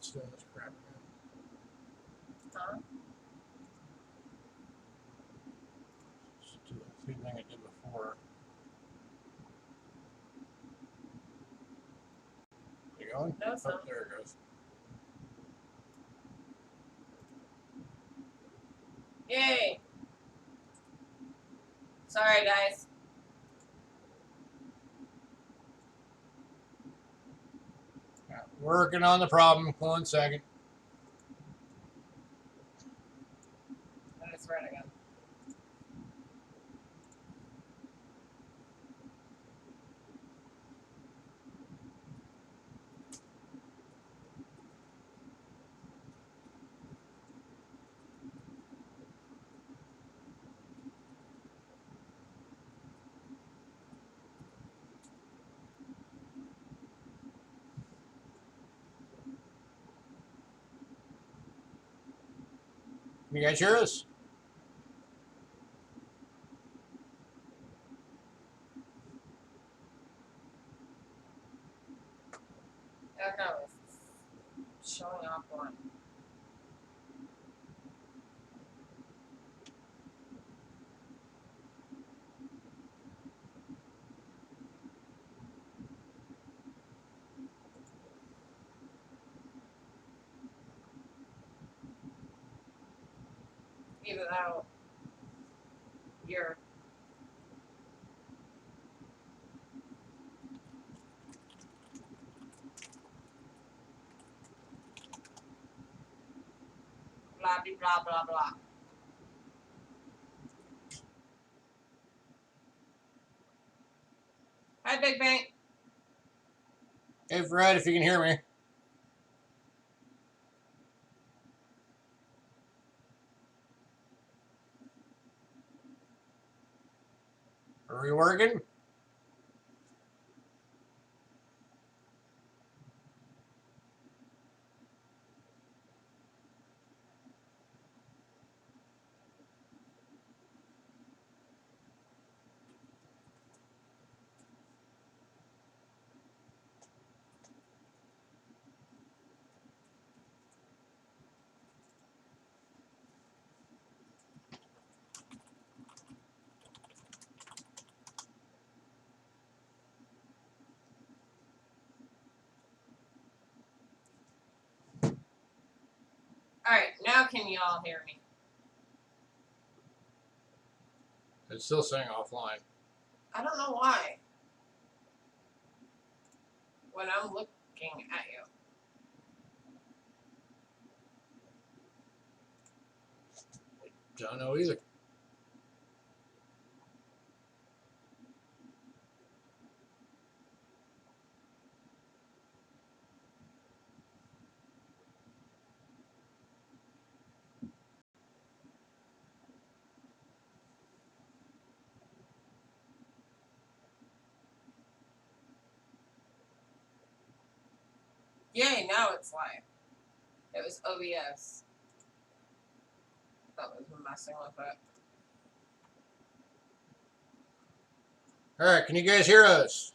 It's doing this crap again. Huh? Just do the same thing I did before. You going? No, it's not. There it goes. Yay! Sorry, guys. Yeah, working on the problem. 1 second. And it's red again. Can you guys hear us? Oh no, it's showing off one. Even though you're blah blah blah blah. Hi, Big Bang. Hey, Fred, if you can hear me. Are we working? All right, now can you all hear me? It's still saying offline. I don't know why. When I'm looking at you. Don't know either. Yay, now it's live. It was OBS. That was messing with it. All right, can you guys hear us?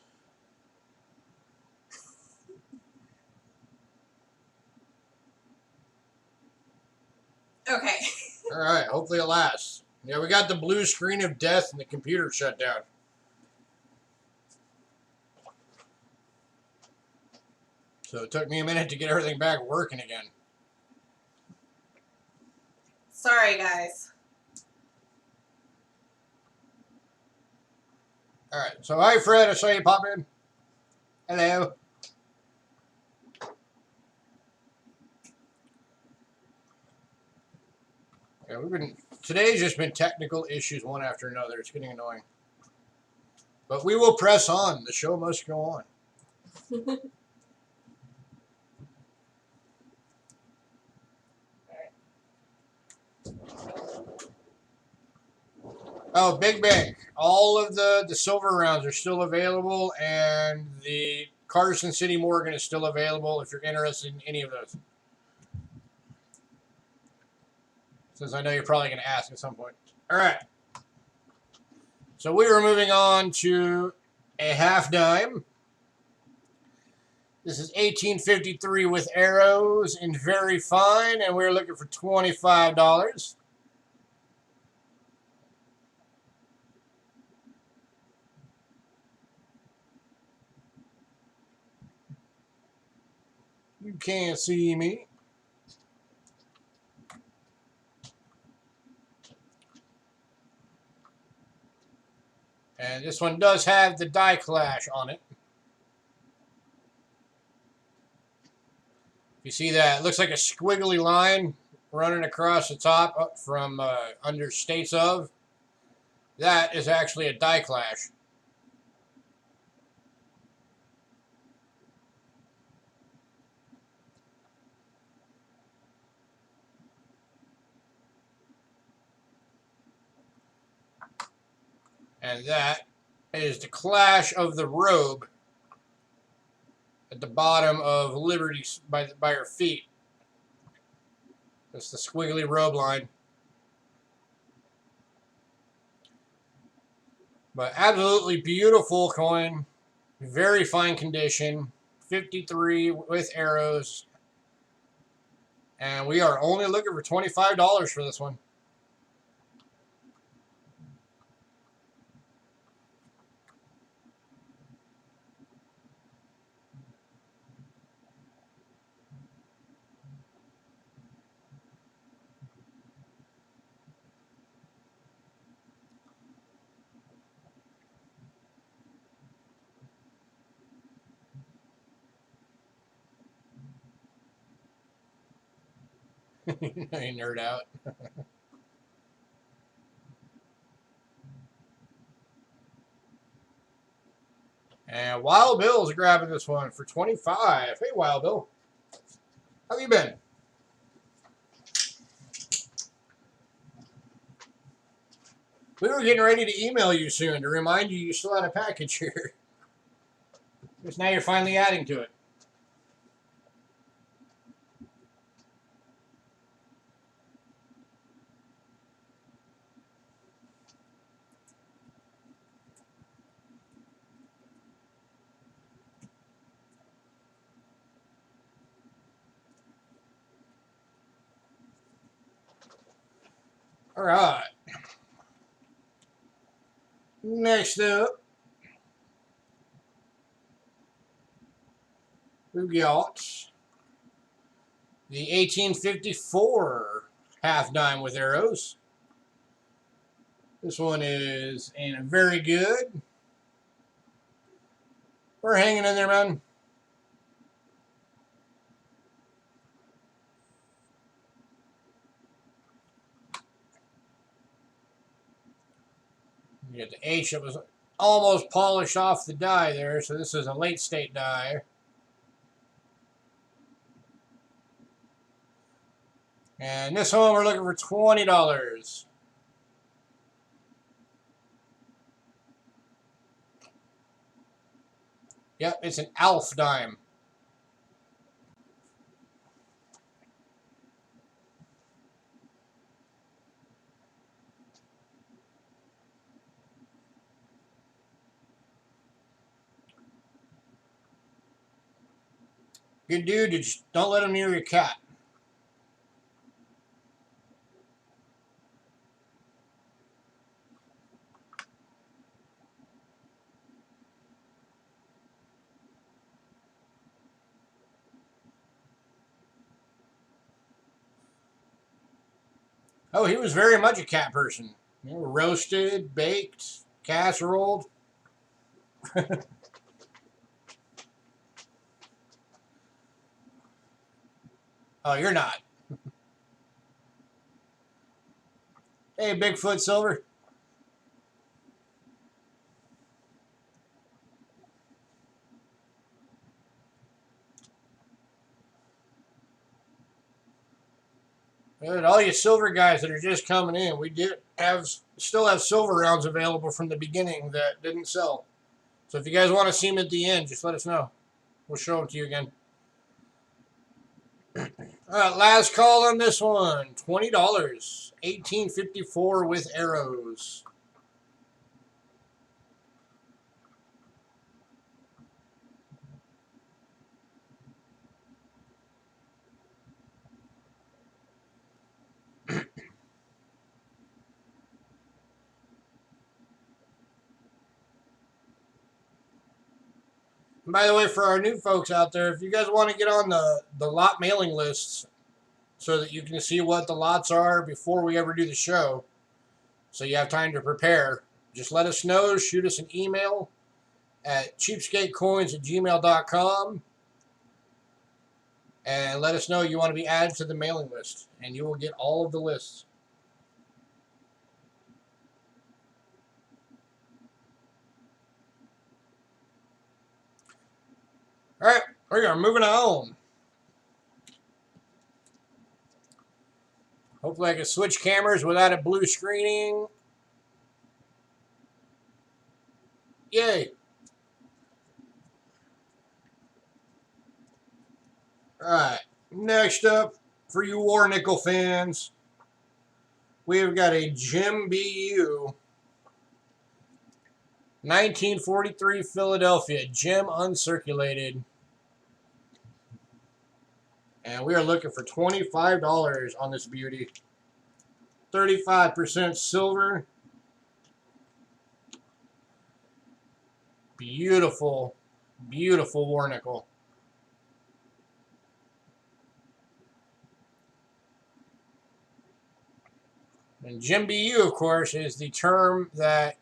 Okay. All right, hopefully it lasts. Yeah, we got the blue screen of death and the computer shut down. So it took me a minute to get everything back working again. Sorry, guys. All right, so hi, Fred. I saw you pop in. Hello. Yeah, today's just been technical issues one after another. It's getting annoying. But we will press on. The show must go on. Oh, Big Bang. All of the silver rounds are still available, and the Carson City Morgan is still available if you're interested in any of those. Since I know you're probably going to ask at some point. All right. So we are moving on to a half dime. This is 1853 with arrows in very fine, and we're looking for $25. You can't see me. And this one does have the die clash on it. You see that? It looks like a squiggly line running across the top up from under states of. That is actually a die clash. And that is the clash of the robe at the bottom of Liberty by her feet. That's the squiggly robe line. But absolutely beautiful coin. Very fine condition. 53 with arrows. And we are only looking for $25 for this one. You nerd out. And Wild Bill's grabbing this one for 25. Hey, Wild Bill. How have you been? We were getting ready to email you soon to remind you still had a package here. Just now you're finally adding to it. All right. Next up, we've got the 1854 half dime with arrows. This one is in a very good. We're hanging in there, man. You get the H that was almost polished off the die there, so this is a late state die. And this one we're looking for $20. Yep, it's an Alf dime. Good dude, just don't let him near your cat. Oh, he was very much a cat person. You know, roasted, baked, casseroled. Oh, you're not. Hey, Bigfoot Silver. And all you silver guys that are just coming in, we still have silver rounds available from the beginning that didn't sell. So if you guys want to see them at the end, just let us know. We'll show them to you again. All right, last call on this one. $20. 1854 with arrows. And by the way, for our new folks out there, if you guys want to get on the lot mailing lists so that you can see what the lots are before we ever do the show, so you have time to prepare, just let us know. Shoot us an email at cheapskatecoins@gmail.com and let us know you want to be added to the mailing list, and you will get all of the lists. All right, we are moving on. Hopefully I can switch cameras without it blue screening. Yay. All right, next up, for you War Nickel fans, we've got a Jim BU 1943 Philadelphia, Jim uncirculated. And we are looking for $25 on this beauty. 35% silver. Beautiful, beautiful War Nickel. And Jim BU, of course, is the term that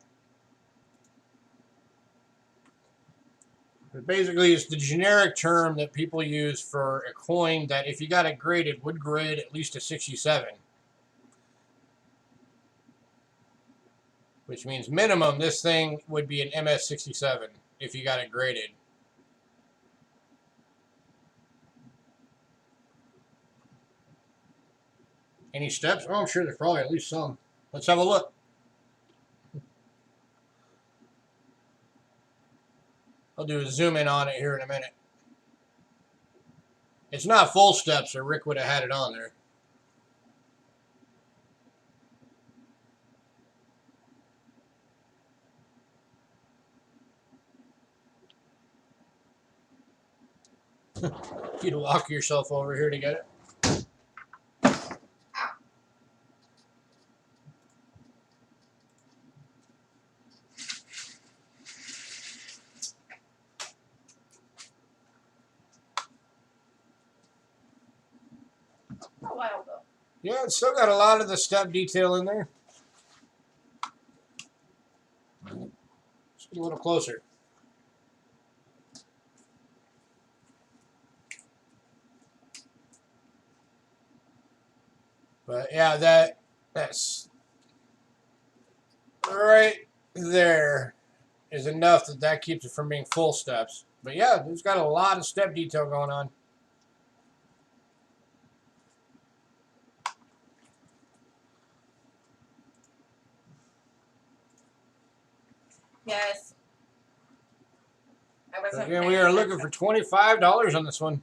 basically is the generic term that people use for a coin that, if you got it graded, would grade at least a 67. Which means minimum, this thing would be an MS67 if you got it graded. Any steps? Oh, I'm sure there's probably at least some. Let's have a look. I'll do a zoom in on it here in a minute. It's not full steps, or Rick would have had it on there. You'd walk yourself over here to get it. A while though. Yeah, it's still got a lot of the step detail in there. Let's get a little closer. But yeah, that's right there is enough that keeps it from being full steps. But yeah, it's got a lot of step detail going on. Yes. I wasn't Again, paying we are looking attention. for $25 on this one.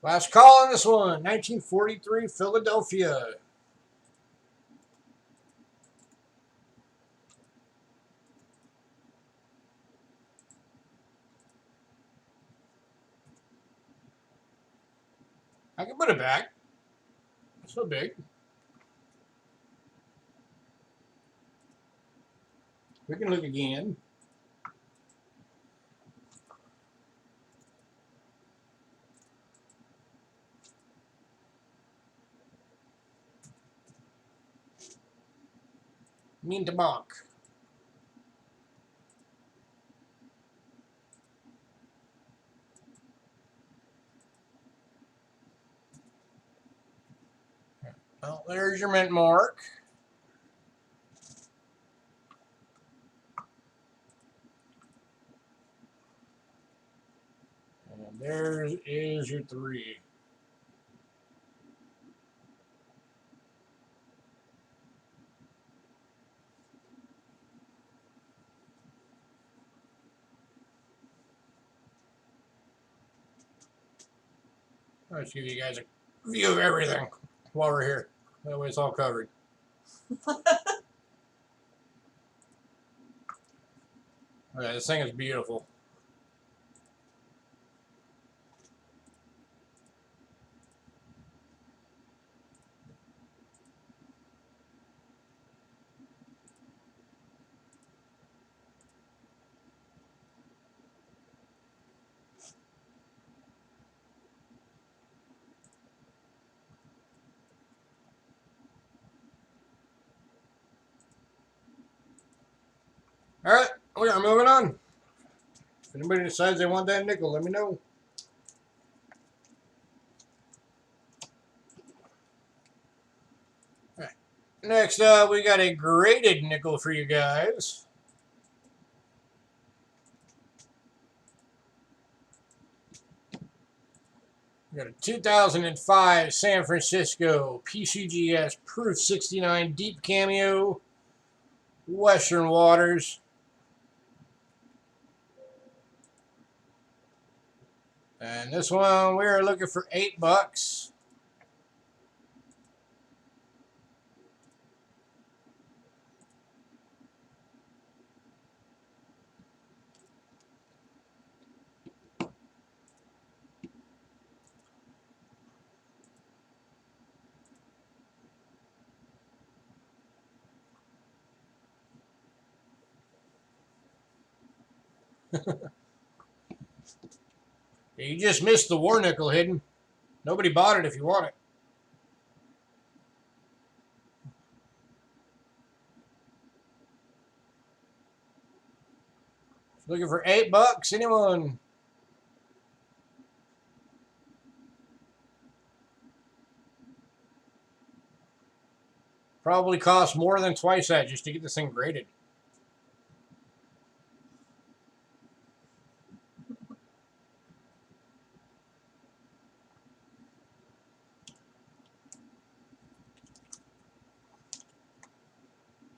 Last call on this one, 1943 Philadelphia. I can put it back. It's so big. We can look again. Mean to mock. Well, there's your mint mark. And there is your 3. I'll just give you guys a view of everything while we're here. That way it's all covered. Okay, this thing is beautiful. Alright, we are moving on. If anybody decides they want that nickel, let me know. Alright. Next up, we got a graded nickel for you guys. We got a 2005 San Francisco PCGS Proof 69 Deep Cameo Western Waters. And this one we are looking for $8. You just missed the war nickel hidden. Nobody bought it if you want it. Looking for $8. Anyone? Probably cost more than twice that just to get this thing graded.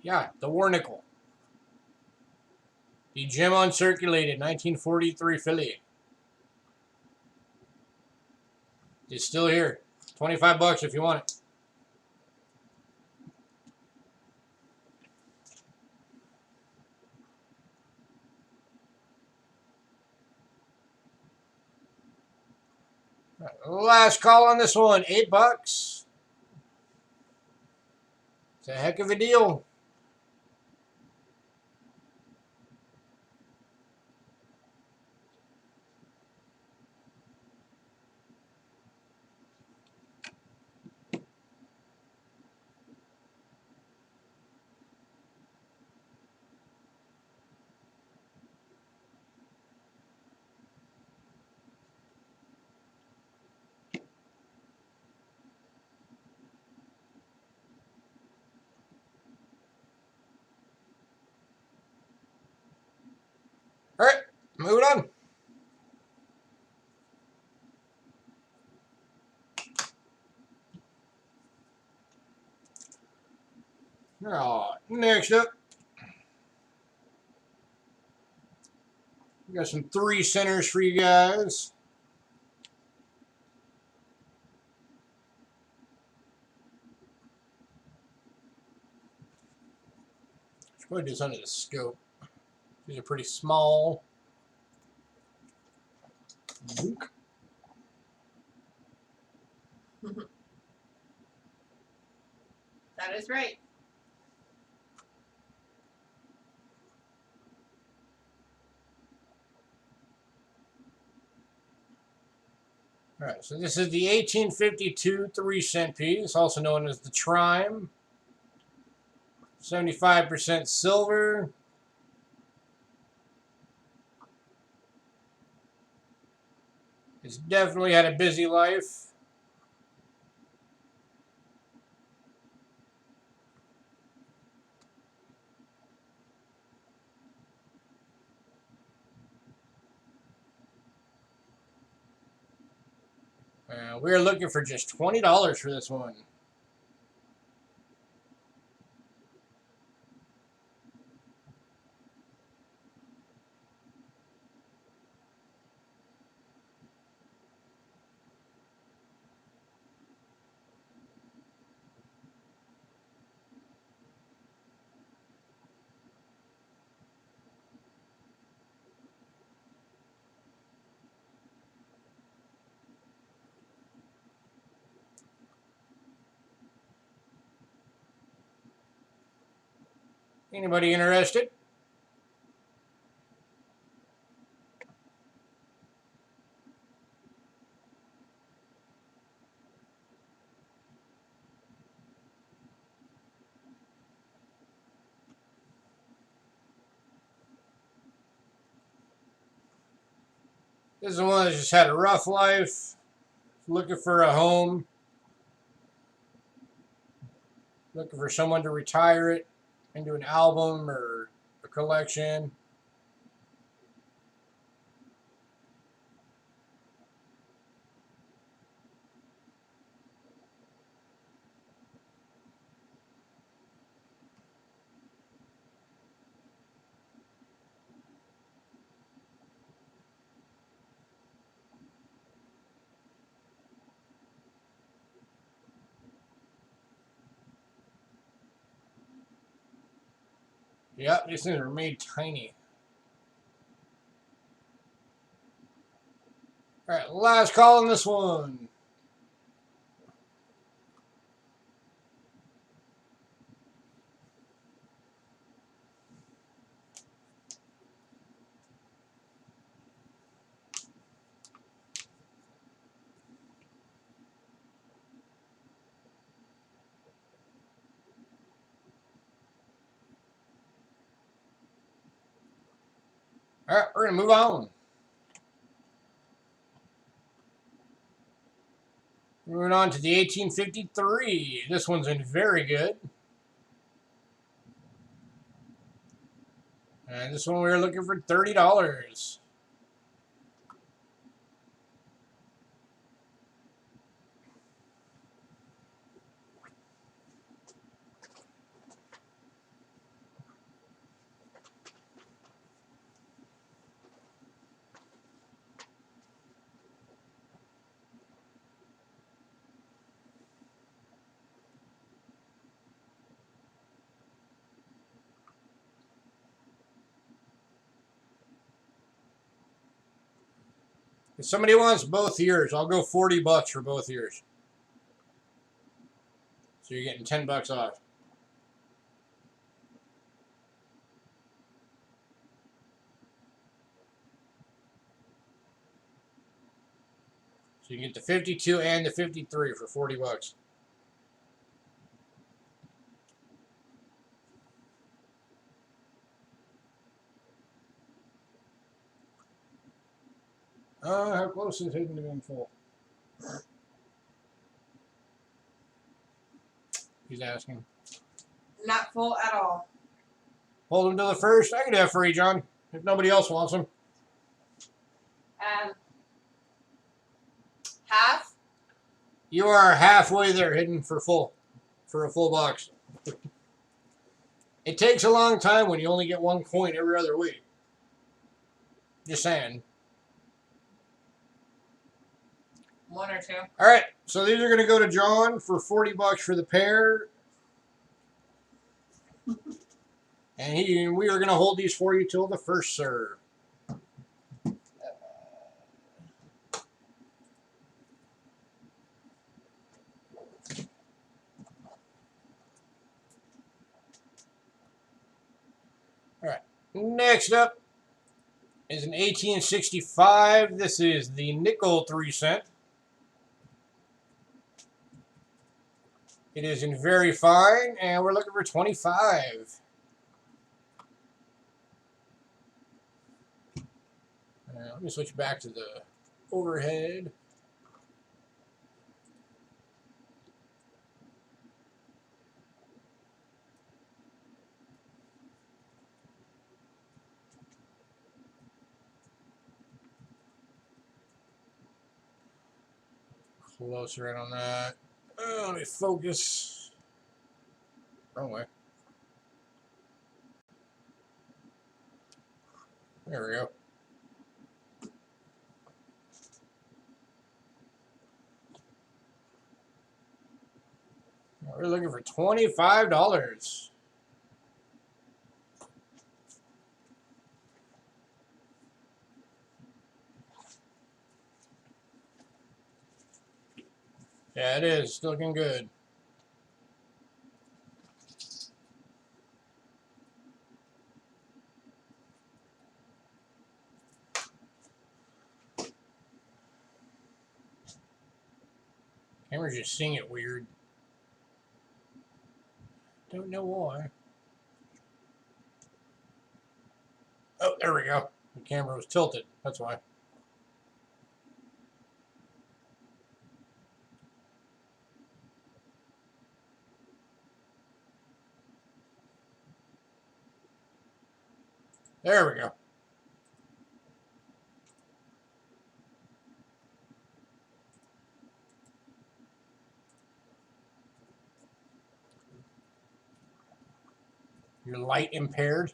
Yeah, the war nickel. The gem uncirculated 1943 Philly. It's still here. $25 if you want it. Last call on this one, $8. It's a heck of a deal. All right, moving on. Next up, we got some 3 centers for you guys. Let's go ahead and do this under the scope. These are pretty small. That is right. All right, so this is the 1852 3-cent piece, also known as the Trime. 75% silver. It's definitely had a busy life. We're looking for just $20 for this one. Anybody interested? This is one that just had a rough life, looking for a home, looking for someone to retire it into an album or a collection. Yep, these things are made tiny. All right, last call on this one. All right, we're going to move on. Moving on to the 1853. This one's in very good. And this one we were looking for $30. If somebody wants both years, I'll go $40 for both years. So you're getting $10 off. So you can get the 52 and the 53 for $40. How close is Hidden to being full? He's asking. Not full at all. Hold him to the first. I can have free, John, if nobody else wants them. Half? You are halfway there, Hidden, for a full box. It takes a long time when you only get one coin every other week. Just saying. One or two. All right, so these are going to go to John for $40 for the pair. And we are going to hold these for you till the first serve. All right, next up is an 1865. This is the nickel 3-cent. It is in very fine, and we're looking for 25. Let me switch back to the overhead. Closer in on that. Let me focus. Wrong way. There we go. We're looking for $25. Yeah, it is. It's looking good. Camera's just seeing it weird. Don't know why. Oh, there we go. The camera was tilted. That's why. There we go. Your light impaired.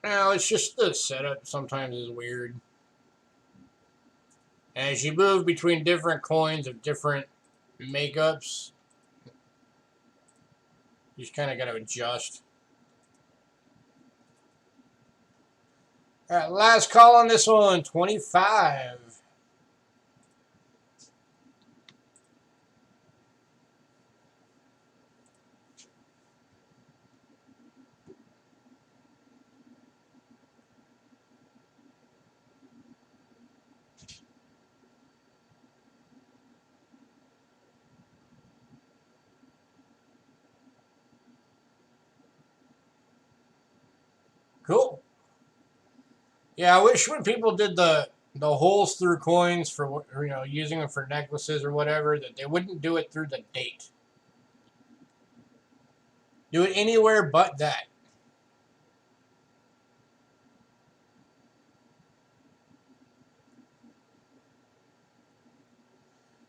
Now, it's just the setup sometimes is weird. As you move between different coins of different makeups, you just kind of got to adjust. All right, last call on this one, 25. Cool. Yeah, I wish when people did the holes through coins for, you know, using them for necklaces or whatever, that they wouldn't do it through the date. Do it anywhere but that.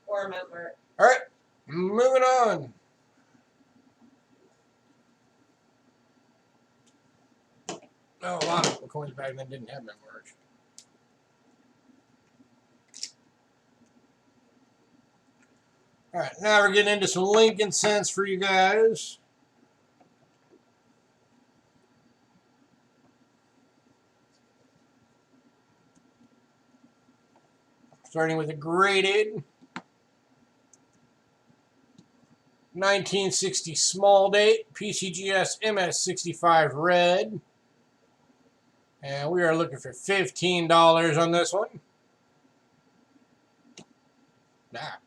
Or mint mark. All right, moving on. Oh, a lot of coins back then didn't have mint marks. All right, now we're getting into some Lincoln cents for you guys. Starting with a graded 1960 small date PCGS MS65 red. And we are looking for $15 on this one. Ah.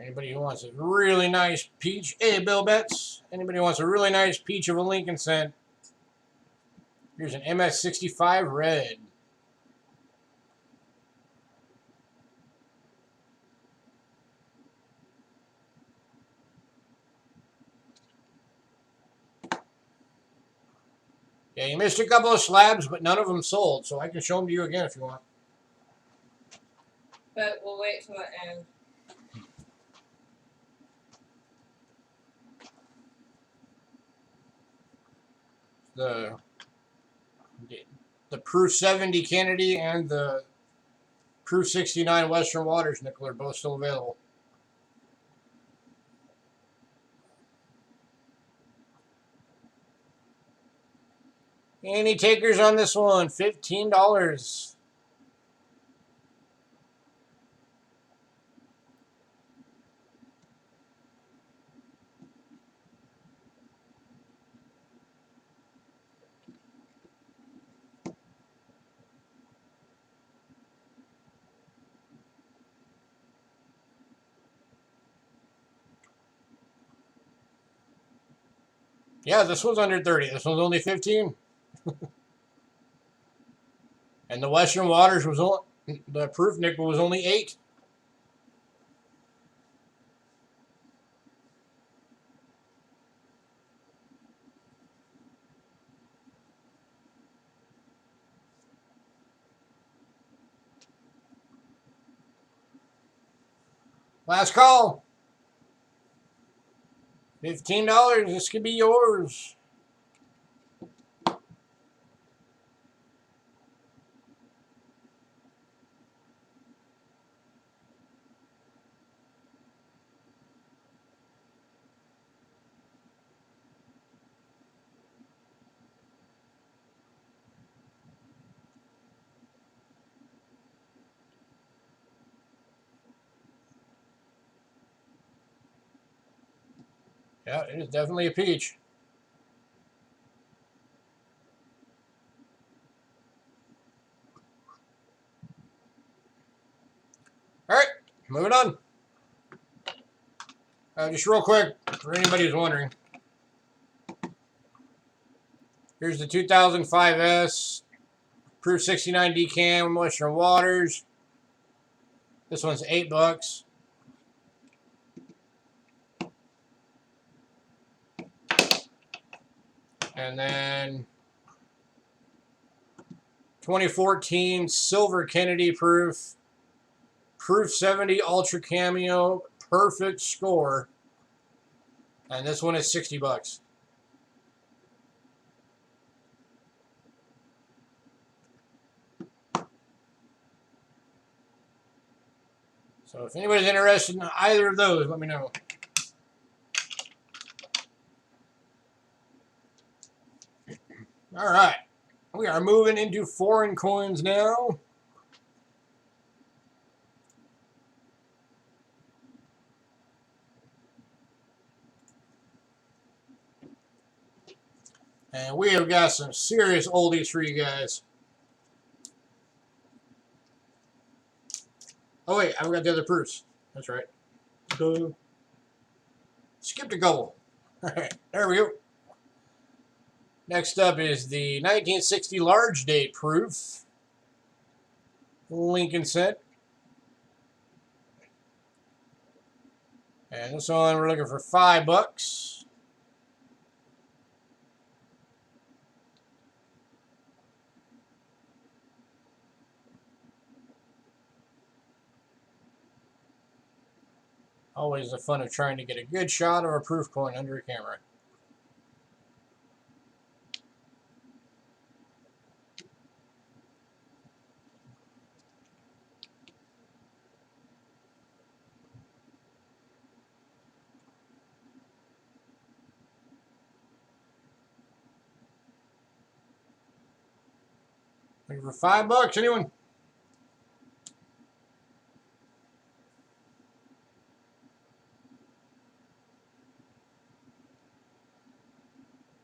Anybody who wants a really nice peach, hey, Bill Betts. Anybody who wants a really nice peach of a Lincoln cent, here's an MS65 red. Yeah, you missed a couple of slabs, but none of them sold, so I can show them to you again if you want. But we'll wait till the end. The Proof 70 Kennedy and the Proof 69 Western Waters nickel are both still available. Any takers on this one? $15. Yeah, this one's under 30. This one's only 15. And the Western Waters was only, the Proof nickel was only 8. Last call. $15. This could be yours. Yeah, it is definitely a peach. All right, moving on. Just real quick, for anybody who's wondering, here's the 2005S Proof 69 Decam Moisture and Waters. This one's $8. And then 2014 Silver Kennedy Proof 70 Ultra Cameo Perfect Score. And this one is $60. So if anybody's interested in either of those, let me know. All right. We are moving into foreign coins now. And we have got some serious oldies for you guys. Oh, wait, I've got the other proofs. That's right. Skipped a couple. All right, there we go. Next up is the 1960 large date proof. Lincoln cent. And this one we're looking for $5. Always the fun of trying to get a good shot of a proof coin under a camera. Looking for $5, anyone?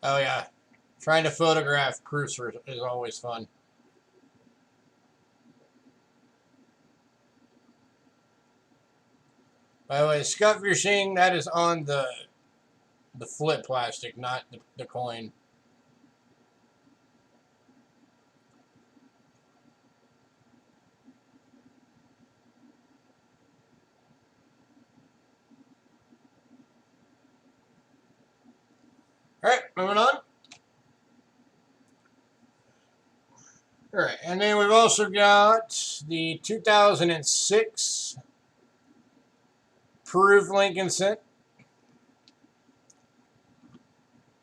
Oh yeah, trying to photograph proofs is always fun. By the way, the scuff you're seeing, that is on the flip plastic, not the coin. All right, moving on. All right, and then we've also got the 2006 proof Lincoln cent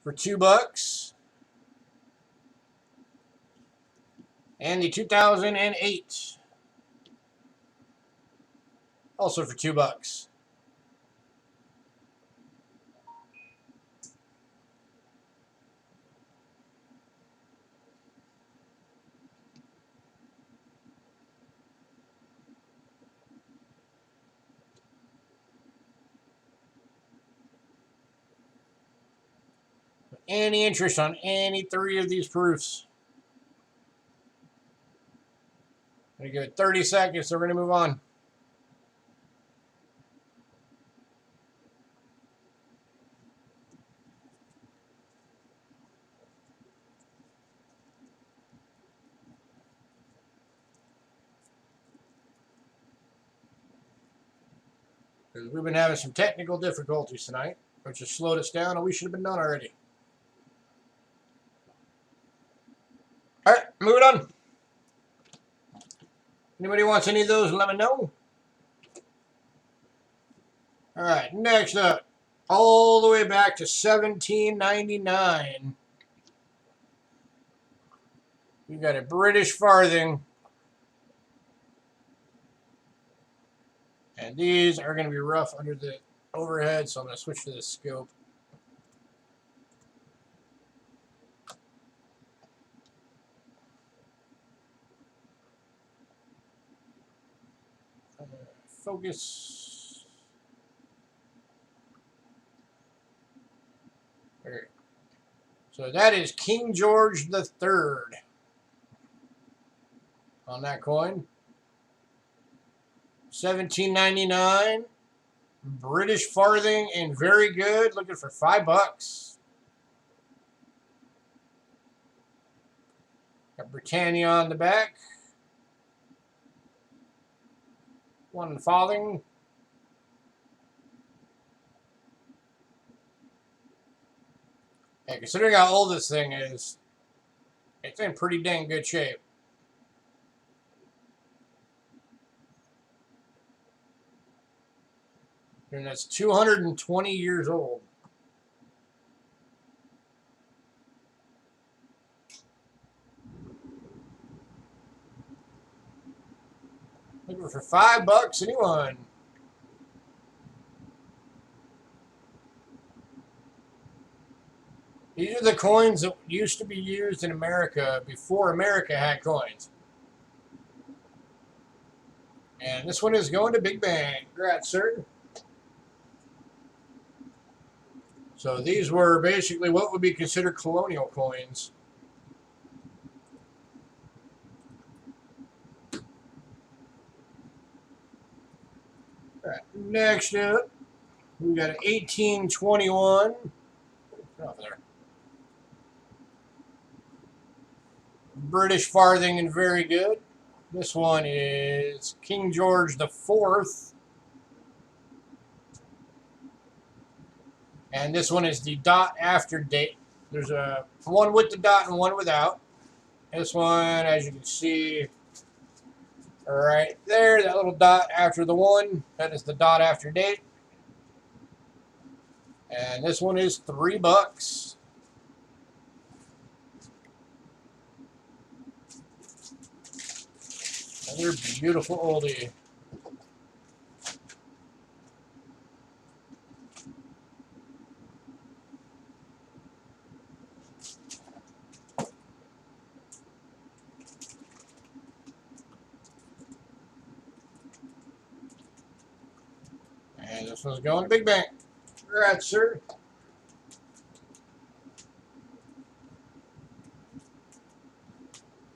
for $2, and the 2008 also for $2. Any interest on any three of these proofs? I'm going to give it 30 seconds, so we're going to move on. Because we've been having some technical difficulties tonight, which has slowed us down, and we should have been done already. All right, moving on. Anybody wants any of those, let me know. All right, next up, all the way back to 1799. We've got a British farthing. And these are going to be rough under the overhead, so I'm going to switch to the scope. Focus. So that is King George the Third on that coin. 17.99. British farthing and very good. Looking for $5. Got Britannia on the back. One farthing. Hey, considering how old this thing is, it's in pretty dang good shape. And that's 220 years old. Looking for $5, anyone? These are the coins that used to be used in America before America had coins. And this one is going to Big Bang. Congrats, sir. So these were basically what would be considered colonial coins. All right, next up, we got an 1821. Off there. British farthing and very good. This one is King George the Fourth. And this one is the dot after date. There's a one with the dot and one without. This one, as you can see, right there, that little dot after the one, that is the dot after date. And this one is $3. Another beautiful oldie. And this one's going to Big Bang. Congrats, sir.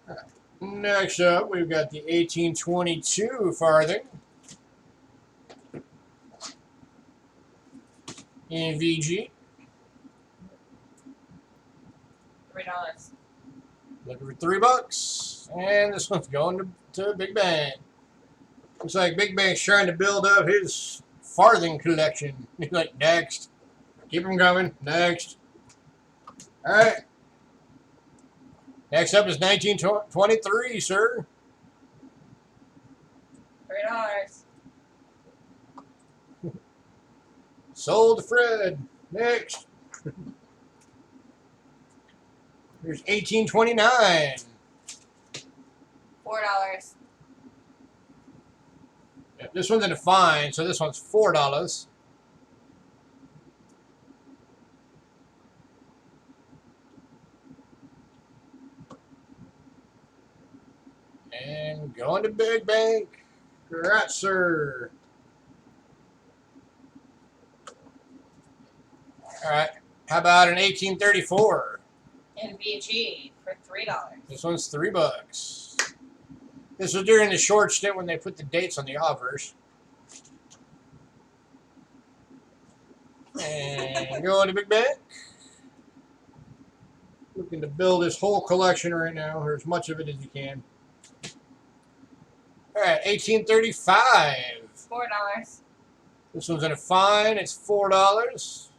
All right. Next up, we've got the 1822 farthing in VG. $3. Looking for $3. And this one's going to Big Bang. Looks like Big Bang's trying to build up his farthing collection. He's like, next. Keep them coming. Next. All right. Next up is 1923, sir. $3. Sold to Fred. Next. Here's 1829. $4. Yep, this one's in a fine, so this one's $4. And going to Big Bank. Congrats, sir. All right. How about an 1834? In VG for $3. This one's $3. This was during the short stint when they put the dates on the obverse. And going to Big Bank. Looking to build his whole collection right now, or as much of it as you can. All right, 1835. $4. This one's in a fine. It's $4.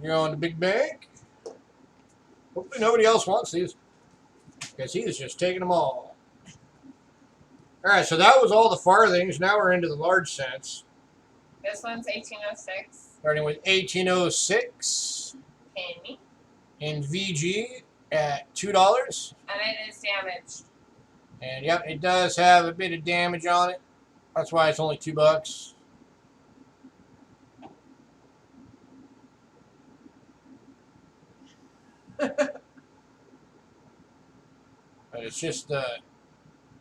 You're on the Big Bank. Hopefully nobody else wants these, because he is just taking them all. All right, so that was all the farthings. Now we're into the large cents. This one's 1806. Starting with 1806 Penny. in VG at $2. And it is damaged. And yep, it does have a bit of damage on it. That's why it's only $2. But it's just a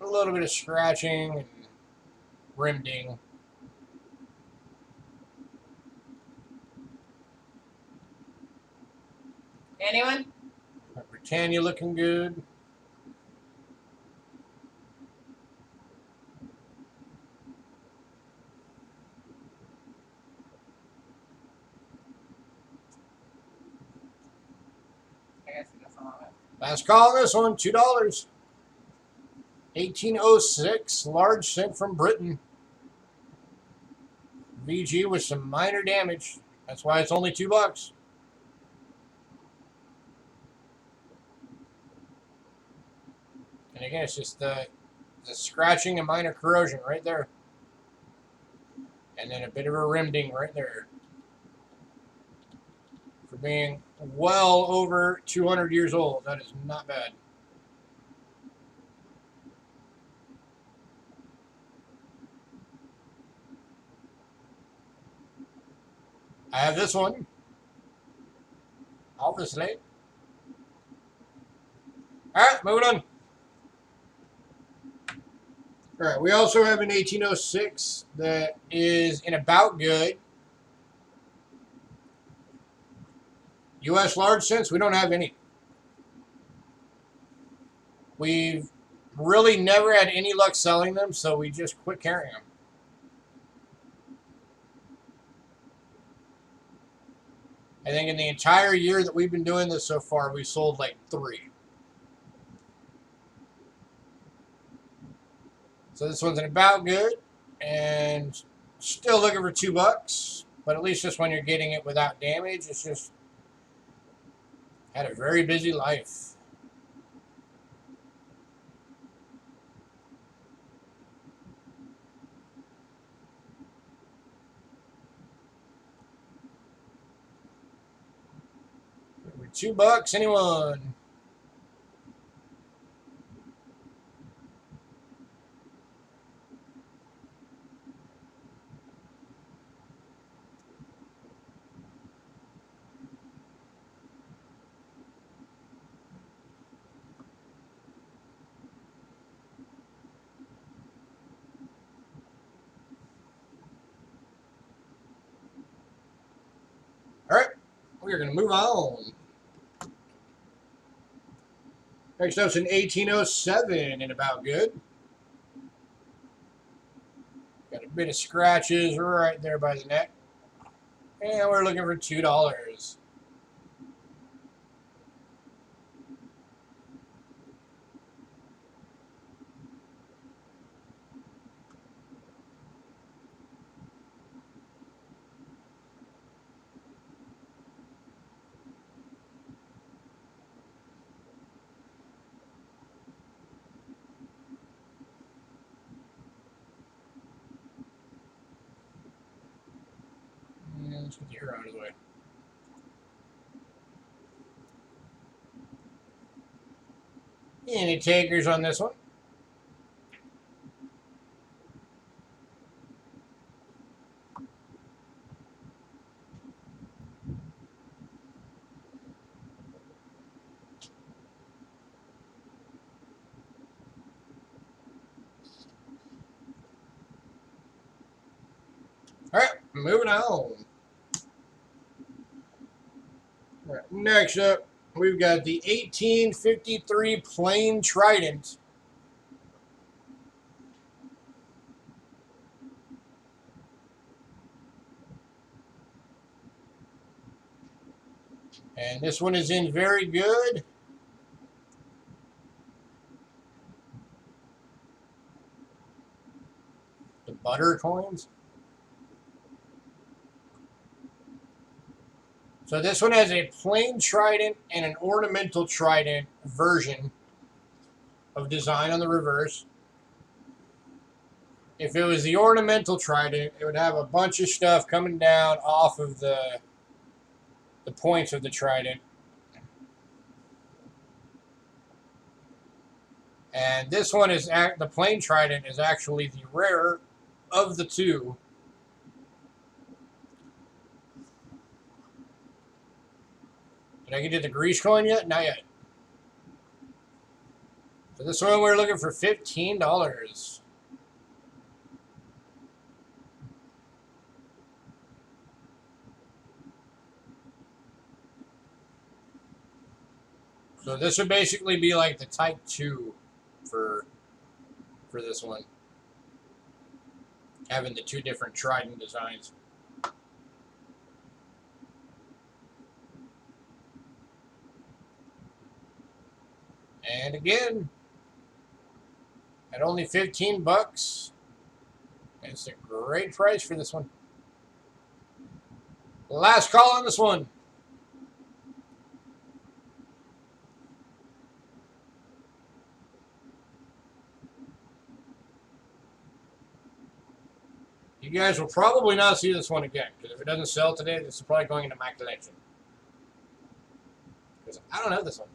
little bit of scratching and rim ding. Anyone? Britannia looking good. I guess that's all of it. Last call on this one, $2. 1806, large sent from Britain. VG with some minor damage. That's why it's only $2. And again, it's just the scratching and minor corrosion right there. And then a bit of a rim ding right there. For being well over 200 years old, that is not bad. I have this one. Obviously. Alright, moving on. Alright, we also have an 1806 that is in about good. U.S. large cents, we don't have any. We've really never had any luck selling them, so we just quit carrying them. I think in the entire year that we've been doing this so far, we sold like 3. So this one's in about good, and still looking for $2. But at least this one you're getting it without damage. It's just had a very busy life. $2, anyone? All right, we're going to move on. Next up's an 1807 in about good. Got a bit of scratches right there by the neck. And we're looking for $2. Let's get the arrow out of the way. Any takers on this one? All right, moving on. All right, next up, we've got the 1853 plain trident. And this one is in very good. The butter coins. So this one has a plain trident and an ornamental trident version of design on the reverse. If it was the ornamental trident, it would have a bunch of stuff coming down off of the points of the trident. And this one is the plain trident is actually the rarer of the two. Did I get to the grease coin yet? Not yet. So this one we're looking for $15. So this would basically be like the Type 2 for this one. Having the two different trident designs. And again, at only 15 bucks, it's a great price for this one. Last call on this one. You guys will probably not see this one again, because if it doesn't sell today, this is probably going into my collection. Because I don't have this one.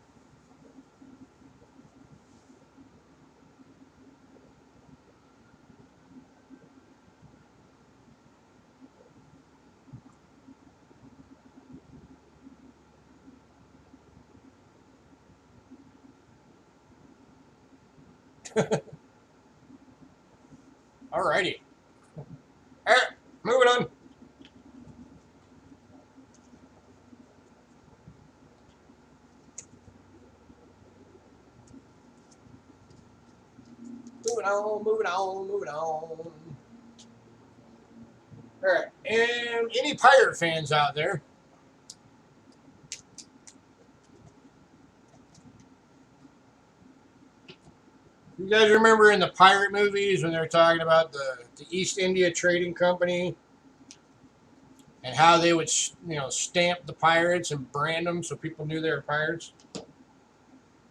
Alrighty. Alright, moving on. Moving on, moving on, moving on. Alright, and any pirate fans out there? You guys remember in the pirate movies when they're talking about the East India Trading Company and how they would, stamp the pirates and brand them so people knew they were pirates?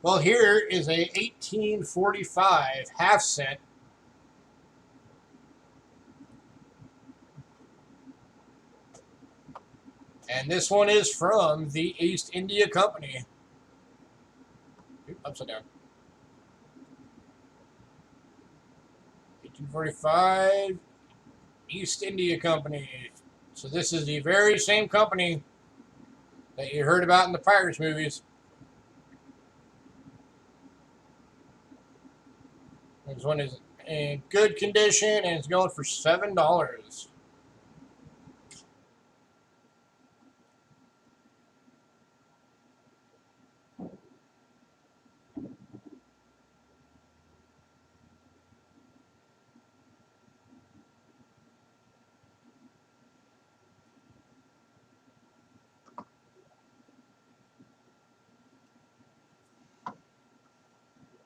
Well, here is a 1845 half cent. And this one is from the East India Company. Oops, upside down. 1845 East India Company. So this is the very same company that you heard about in the Pirates movies. This one is in good condition and it's going for $7.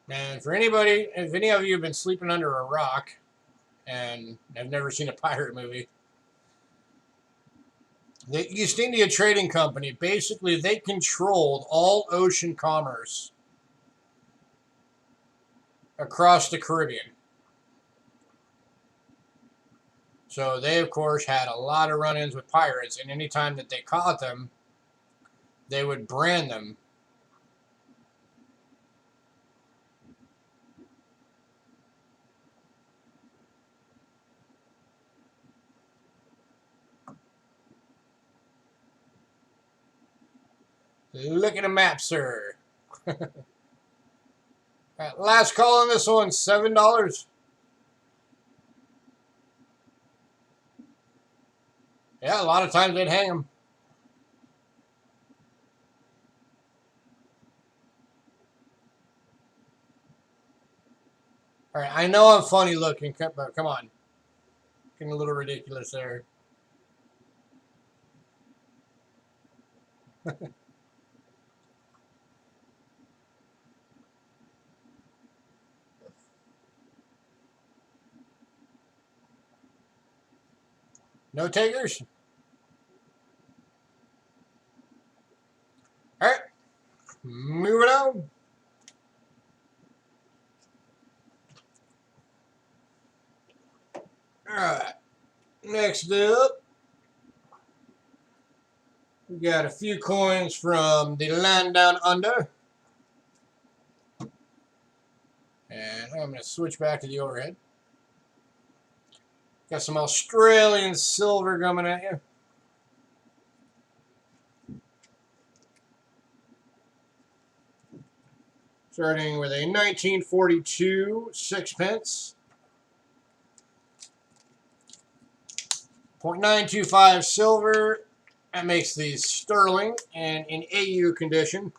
And for anybody, if any of you have been sleeping under a rock and have never seen a pirate movie, the East India Trading Company, basically they controlled all ocean commerce across the Caribbean. So they, of course, had a lot of run-ins with pirates, and anytime that they caught them, they would brand them. Look at the map, sir. Right, last call on this one, $7. Yeah, a lot of times they'd hang them. All right, I know I'm funny looking, but come on. Getting a little ridiculous there. No takers? All right, moving on. All right, next up, we got a few coins from the land down under. And I'm going to switch back to the overhead. Got some Australian silver coming at you. Starting with a 1942 sixpence. 0.925 silver. That makes these sterling and in AU condition.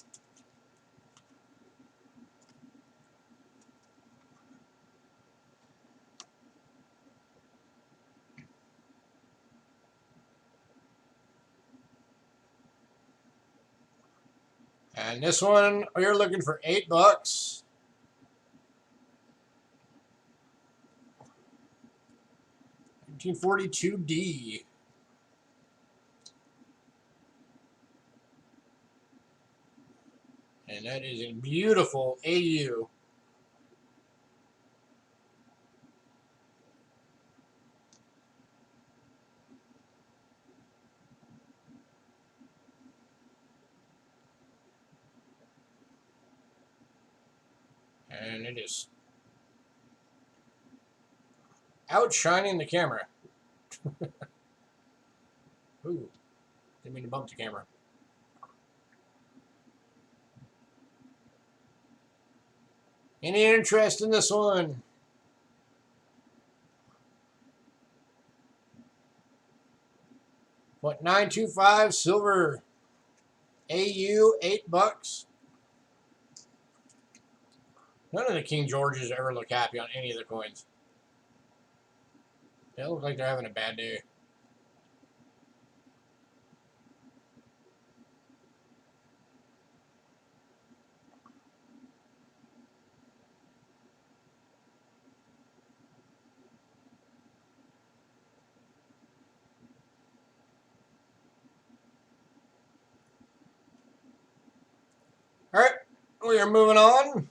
And this one, we're looking for $8. 1942D. And that is a beautiful AU. And it is outshining the camera. Ooh, didn't mean to bump the camera. Any interest in this one? .925 silver. AU, $8. None of the King Georges ever look happy on any of the coins. They look like they're having a bad day. All right, we are moving on.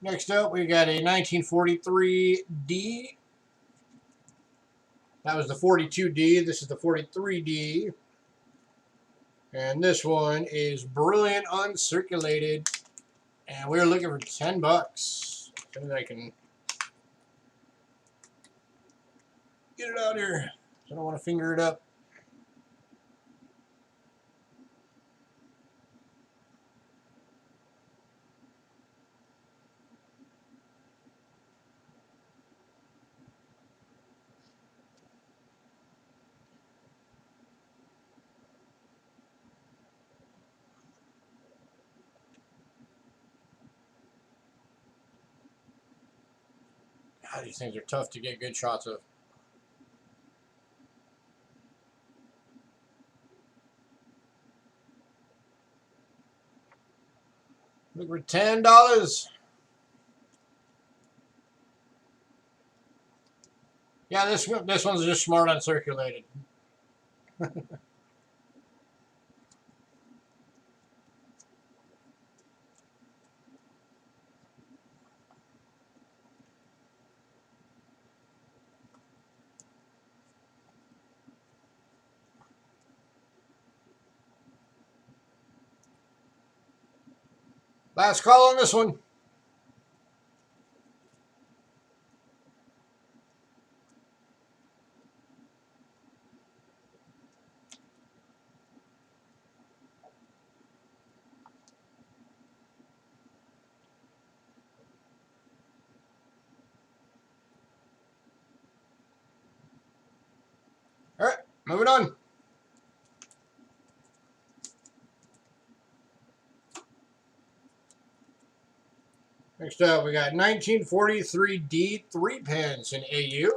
Next up, we got a 1943D. That was the 42D. This is the 43D. And this one is brilliant uncirculated. And we're looking for $10. As soon as I can get it out here. I don't want to finger it up. God, these things are tough to get good shots of. Look for $10. Yeah, this one's just smart uncirculated. Last call on this one. All right, moving on. Next up, we got 1943D 3 pence in AU.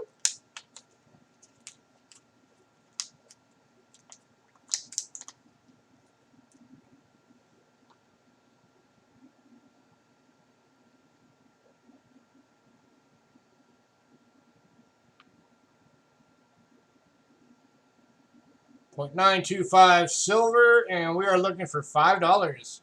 .925 silver, and we are looking for $5.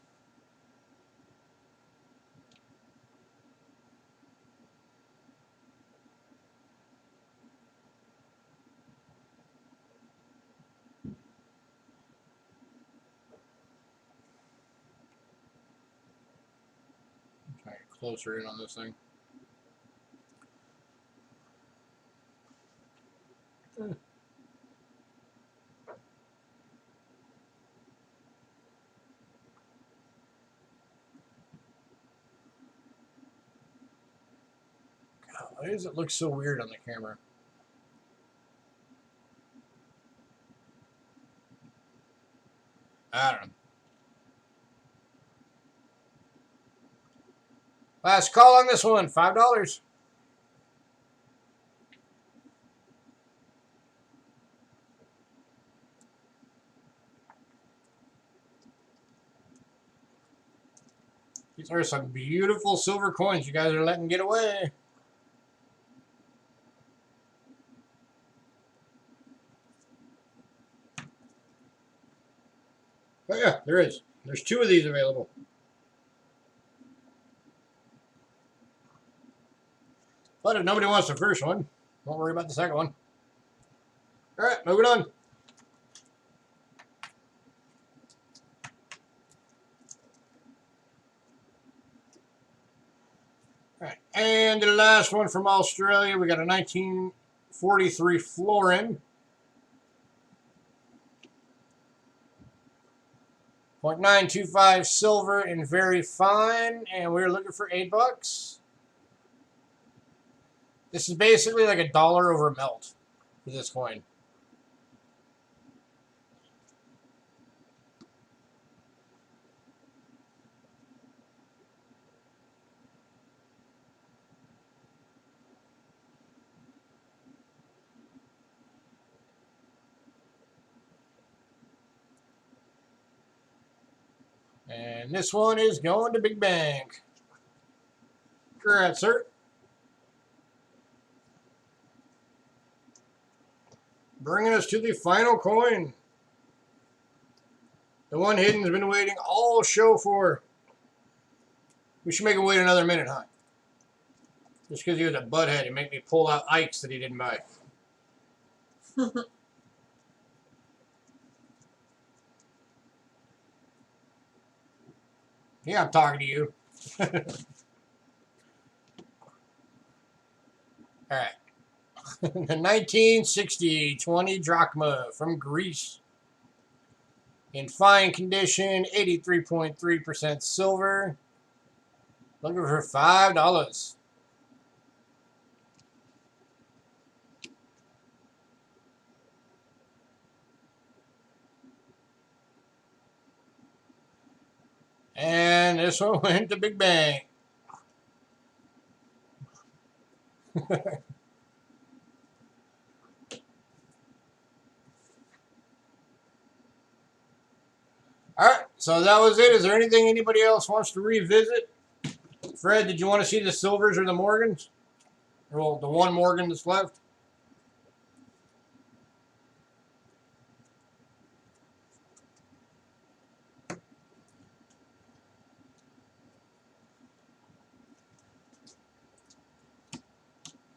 Try to get closer in on this thing. God, why does it look so weird on the camera? I don't know. Last call on this one, $5. These are some beautiful silver coins you guys are letting get away. Oh yeah, there is. There's 2 of these available. But if nobody wants the first one, don't worry about the second one. All right, moving on. All right, and the last one from Australia, we got a 1943 florin. 0.925 silver and very fine, and we're looking for $8. This is basically like $1 over melt for this coin. And this one is going to Big Bank. Congrats, sir. Bringing us to the final coin. The one Hidden's been waiting all show for. We should make him wait another minute, huh? Just because he was a butthead and make me pull out Ikes that he didn't buy. Yeah, I'm talking to you. All right. The 1960 20 drachma from Greece. In fine condition, 83.3% silver. Looking for $5. And this one went to Big Bang. Alright, so that was it. Is there anything anybody else wants to revisit? Fred, did you want to see the silvers or the Morgans? Well, the one Morgan that's left?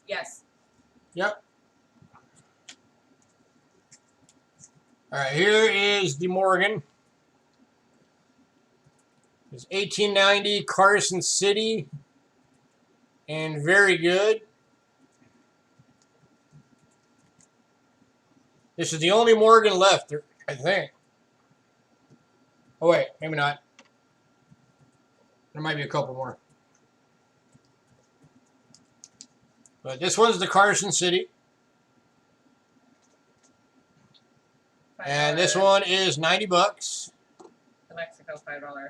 Yes. Yep. Alright, here is the Morgan. It's 1890 Carson City. And very good. This is the only Morgan left, I think. Oh, wait, maybe not. There might be a couple more. But this one's the Carson City. And this one is $90. The Mexico $5.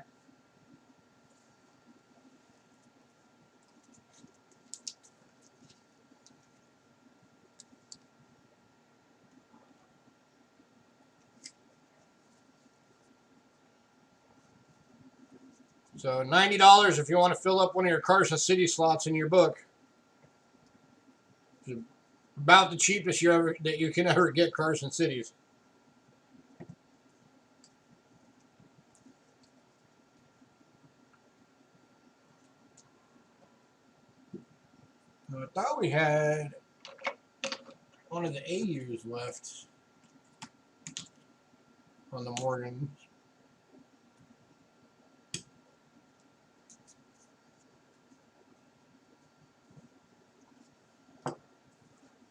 So $90 if you want to fill up one of your Carson City slots in your book. It's about the cheapest that you can ever get Carson Cities. I thought we had one of the A years left on the Morgan.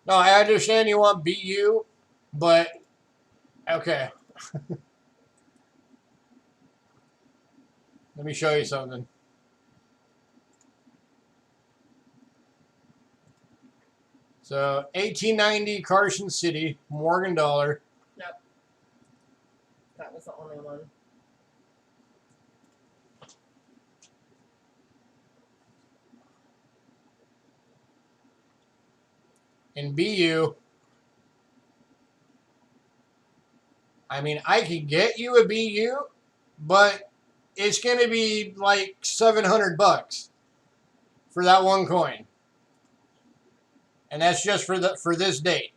No, I understand you want BU, but okay. Let me show you something. So 1890 Carson City, Morgan dollar. Yep. That was the only one. in BU. I mean, I could get you a BU, but it's going to be like $700 for that one coin. And that's just for this date.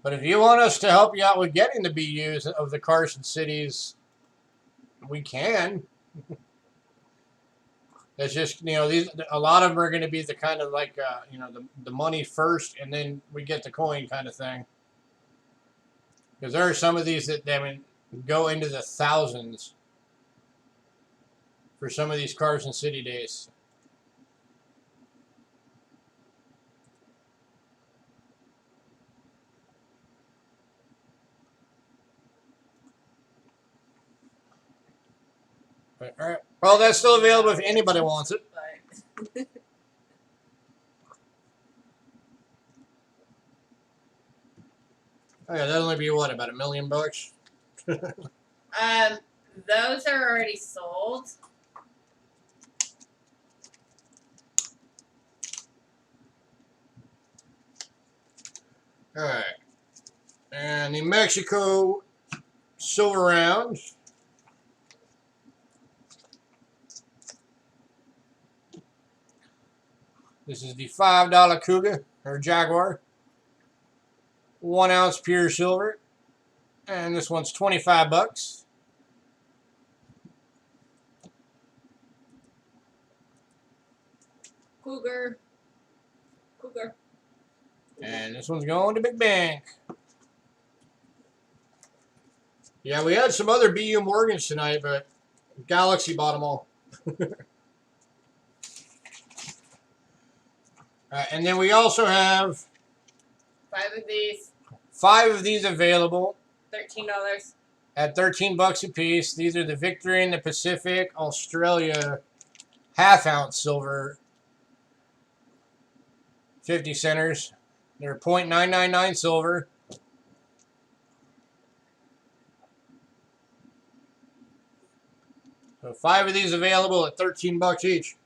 But if you want us to help you out with getting the BUs of the Carson cities, we can. It's just, these, a lot of them are going to be the kind of like, the money first and then we get the coin kind of thing. Because there are some of these that, go into the thousands for some of these Carson City days. But, all right. Well, that's still available if anybody wants it. Oh yeah, that'll only be what, about $1 million? Those are already sold. All right. And the Mexico silver round. This is the $5 Cougar or Jaguar. 1 ounce pure silver. And this one's $25. Cougar. And this one's going to Big Bank. Yeah, we had some other BU Morgans tonight, but Galaxy bought them all. And then we also have 5 of these. 5 of these available. $13. At $13 a piece. These are the Victory in the Pacific Australia half-ounce silver 50 centers. They're .999 silver. So 5 of these available at $13 each.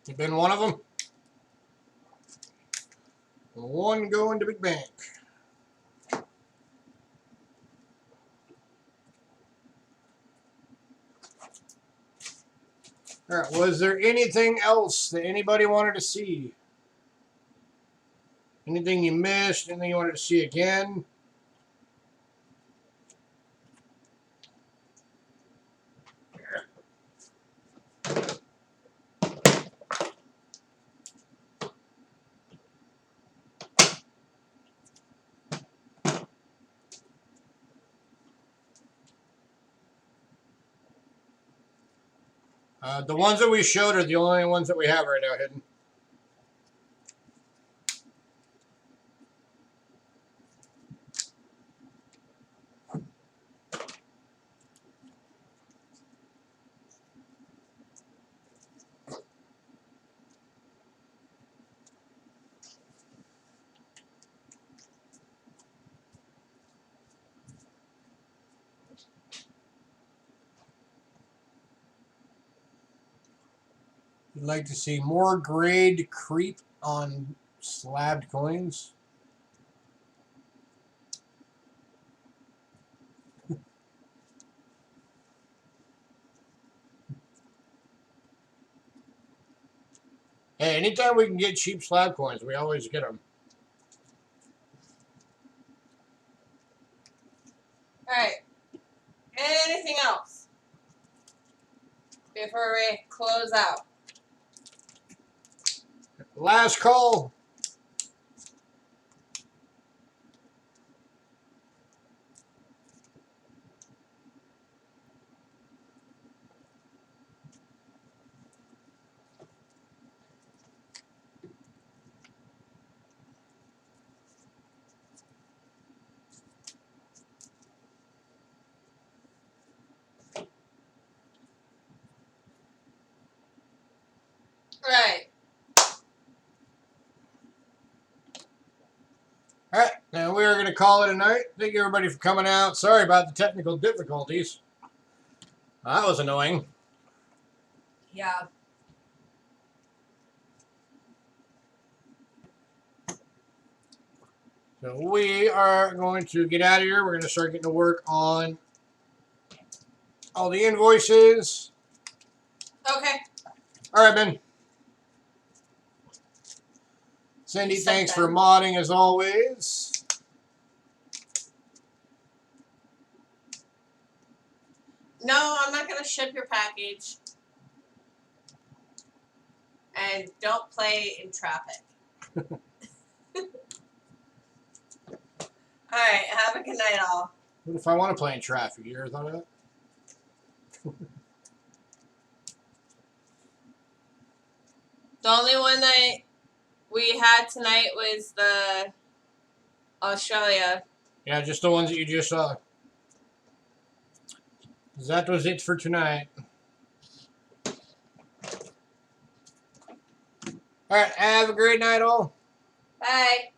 You been one of them? One going to Big Bank. All right, was there anything else that anybody wanted to see? Anything you missed? Anything you wanted to see again? The ones that we showed are the only ones that we have right now hidden. You'd like to see more grade creep on slabbed coins? Hey, anytime we can get cheap slab coins, we always get them. Alright. Anything else? Before we close out. Last call. to call it a night. Thank you, everybody, for coming out. Sorry about the technical difficulties. That was annoying. Yeah. So we are going to get out of here. We're going to start getting to work on all the invoices. Okay. All right, Ben. Cindy, thanks for modding as always. No, I'm not going to ship your package. And don't play in traffic. Alright, have a good night, all. What if I want to play in traffic? You ever thought of that? The only one that we had tonight was the Australia. Yeah, just the ones that you just saw. That was it for tonight. All right, have a great night, all. Bye.